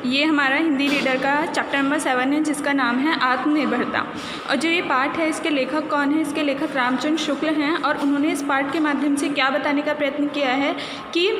ये हमारा हिंदी रीडर का चैप्टर नंबर 7 है, जिसका नाम है आत्मनिर्भरता। और जो ये पाठ है, इसके लेखक कौन है? इसके लेखक रामचंद्र शुक्ल हैं। और उन्होंने इस पाठ के माध्यम से क्या बताने का प्रयत्न किया है कि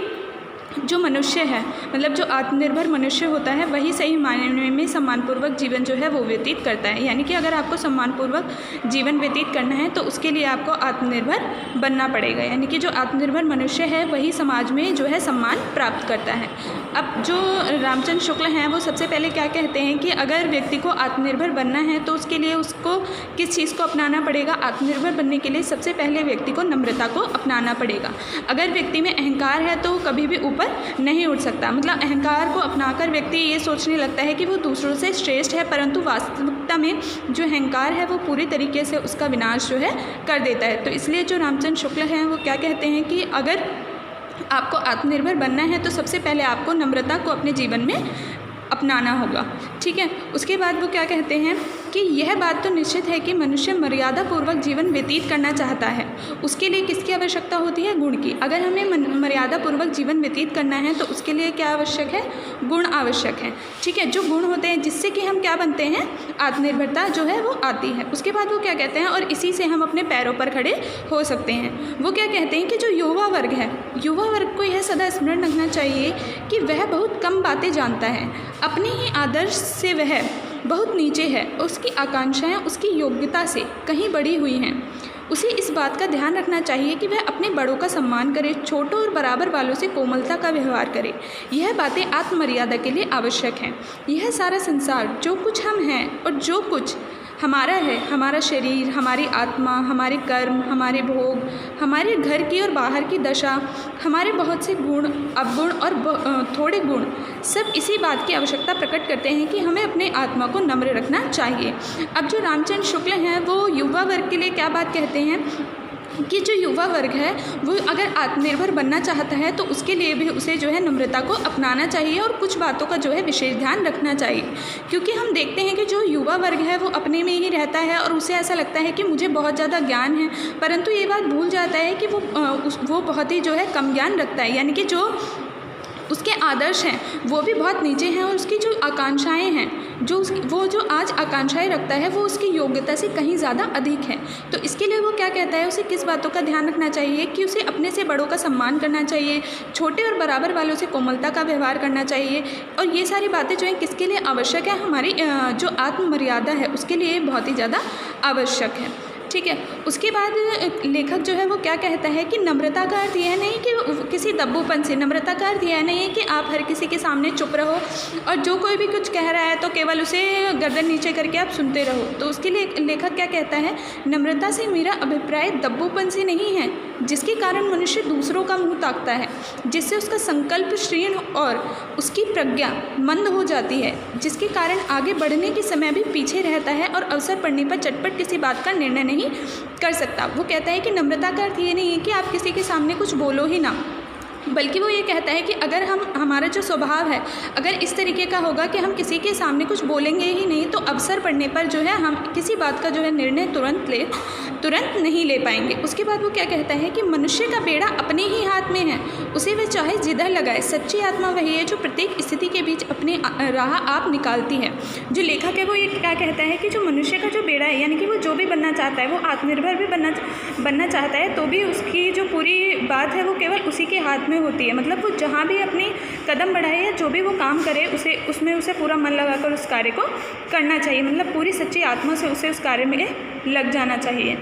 जो मनुष्य है, मतलब जो आत्मनिर्भर मनुष्य होता है, वही सही मायने में सम्मानपूर्वक जीवन जो है वो व्यतीत करता है। यानी कि अगर आपको सम्मानपूर्वक जीवन व्यतीत करना है तो उसके लिए आपको आत्मनिर्भर बनना पड़ेगा। यानी कि जो आत्मनिर्भर मनुष्य है वही समाज में जो है सम्मान प्राप्त करता है। अब जो रामचंद्र शुक्ल हैं वो सबसे पहले क्या कहते हैं कि अगर व्यक्ति को आत्मनिर्भर बनना है तो उसके लिए उसको किस चीज़ को अपनाना पड़ेगा? आत्मनिर्भर बनने के लिए सबसे पहले व्यक्ति को नम्रता को अपनाना पड़ेगा। अगर व्यक्ति में अहंकार है तो वो कभी भी ऊपर नहीं उठ सकता। मतलब अहंकार को अपनाकर व्यक्ति ये सोचने लगता है कि वो दूसरों से श्रेष्ठ है, परंतु वास्तविकता में जो अहंकार है वो पूरी तरीके से उसका विनाश जो है कर देता है। तो इसलिए जो रामचंद्र शुक्ल हैं वो क्या कहते हैं कि अगर आपको आत्मनिर्भर बनना है तो सबसे पहले आपको नम्रता को अपने जीवन में अपनाना होगा। ठीक है, उसके बाद वो क्या कहते हैं कि यह बात तो निश्चित है कि मनुष्य मर्यादापूर्वक जीवन व्यतीत करना चाहता है। उसके लिए किसकी आवश्यकता होती है? गुण की। अगर हमें मर्यादापूर्वक जीवन व्यतीत करना है तो उसके लिए क्या आवश्यक है? गुण आवश्यक है। ठीक है, जो गुण होते हैं जिससे कि हम क्या बनते हैं? आत्मनिर्भरता जो है वो आती है। उसके बाद वो क्या कहते हैं, और इसी से हम अपने पैरों पर खड़े हो सकते हैं। वो क्या कहते हैं कि जो युवा वर्ग है, युवा वर्ग को यह सदा स्मरण रखना चाहिए कि वह बहुत कम बातें जानता है। अपने ही आदर्श से वह बहुत नीचे है। उसकी आकांक्षाएं उसकी योग्यता से कहीं बढ़ी हुई हैं। उसे इस बात का ध्यान रखना चाहिए कि वह अपने बड़ों का सम्मान करे, छोटों और बराबर वालों से कोमलता का व्यवहार करे। यह बातें आत्ममर्यादा के लिए आवश्यक हैं। यह सारा संसार, जो कुछ हम हैं और जो कुछ हमारा है, हमारा शरीर, हमारी आत्मा, हमारे कर्म, हमारे भोग, हमारे घर की और बाहर की दशा, हमारे बहुत से गुण, अवगुण और थोड़े गुण, सब इसी बात की आवश्यकता प्रकट करते हैं कि हमें अपने आत्मा को नम्र रखना चाहिए। अब जो रामचंद्र शुक्ल हैं वो युवा वर्ग के लिए क्या बात कहते हैं कि जो युवा वर्ग है वो अगर आत्मनिर्भर बनना चाहता है तो उसके लिए भी उसे जो है नम्रता को अपनाना चाहिए और कुछ बातों का जो है विशेष ध्यान रखना चाहिए। क्योंकि हम देखते हैं कि जो युवा वर्ग है वो अपने में ही रहता है और उसे ऐसा लगता है कि मुझे बहुत ज़्यादा ज्ञान है, परंतु ये बात भूल जाता है कि वो बहुत ही जो है कम ज्ञान रखता है। यानी कि जो उसके आदर्श हैं वो भी बहुत नीचे हैं और उसकी जो आकांक्षाएं हैं, वो जो आज आकांक्षाएं रखता है वो उसकी योग्यता से कहीं ज़्यादा अधिक है। तो इसके लिए वो क्या कहता है, उसे किस बातों का ध्यान रखना चाहिए कि उसे अपने से बड़ों का सम्मान करना चाहिए, छोटे और बराबर वालों से कोमलता का व्यवहार करना चाहिए। और ये सारी बातें जो हैं किसके लिए आवश्यक है? हमारी जो आत्ममर्यादा है उसके लिए बहुत ही ज़्यादा आवश्यक है। ठीक है, उसके बाद लेखक जो है वो क्या कहता है कि नम्रता का अर्थ यह नहीं कि किसी दब्बूपन से, नम्रता का अर्थ यह नहीं है कि आप हर किसी के सामने चुप रहो और जो कोई भी कुछ कह रहा है तो केवल उसे गर्दन नीचे करके आप सुनते रहो। तो उसके लिए लेखक क्या कहता है, नम्रता से मेरा अभिप्राय दब्बूपन से नहीं है जिसके कारण मनुष्य दूसरों का मुँह ताकता है, जिससे उसका संकल्प क्षीण और उसकी प्रज्ञा मंद हो जाती है, जिसके कारण आगे बढ़ने के समय भी पीछे रहता है और अवसर पड़ने पर चटपट किसी बात का निर्णय नहीं कर सकता। वो कहता है कि नम्रता का अर्थ ये नहीं है कि आप किसी के सामने कुछ बोलो ही ना, बल्कि वो ये कहता है कि अगर हमारा जो स्वभाव है अगर इस तरीके का होगा कि हम किसी के सामने कुछ बोलेंगे ही नहीं तो अवसर पड़ने पर जो है हम किसी बात का जो है निर्णय तुरंत नहीं ले पाएंगे। उसके बाद वो क्या कहता है कि मनुष्य का बेड़ा अपने ही हाथ में है, उसे वह चाहे जिधर लगाए। सच्ची आत्मा वही है जो प्रत्येक स्थिति के बीच अपनी राह आप निकालती है। जो लेखक है वो ये क्या कहता है कि जो मनुष्य का जो बेड़ा है, यानी कि वो जो भी बनना चाहता है, वो आत्मनिर्भर भी बनना चाहता है, तो भी उसकी जो पूरी बात है वो केवल उसी के हाथ में होती है। मतलब वो जहाँ भी अपनी कदम बढ़ाए या जो भी वो काम करे उसमें उसे पूरा मन लगाकर उस कार्य को करना चाहिए। मतलब पूरी सच्ची आत्मा से उसे उस कार्य में लग जाना चाहिए।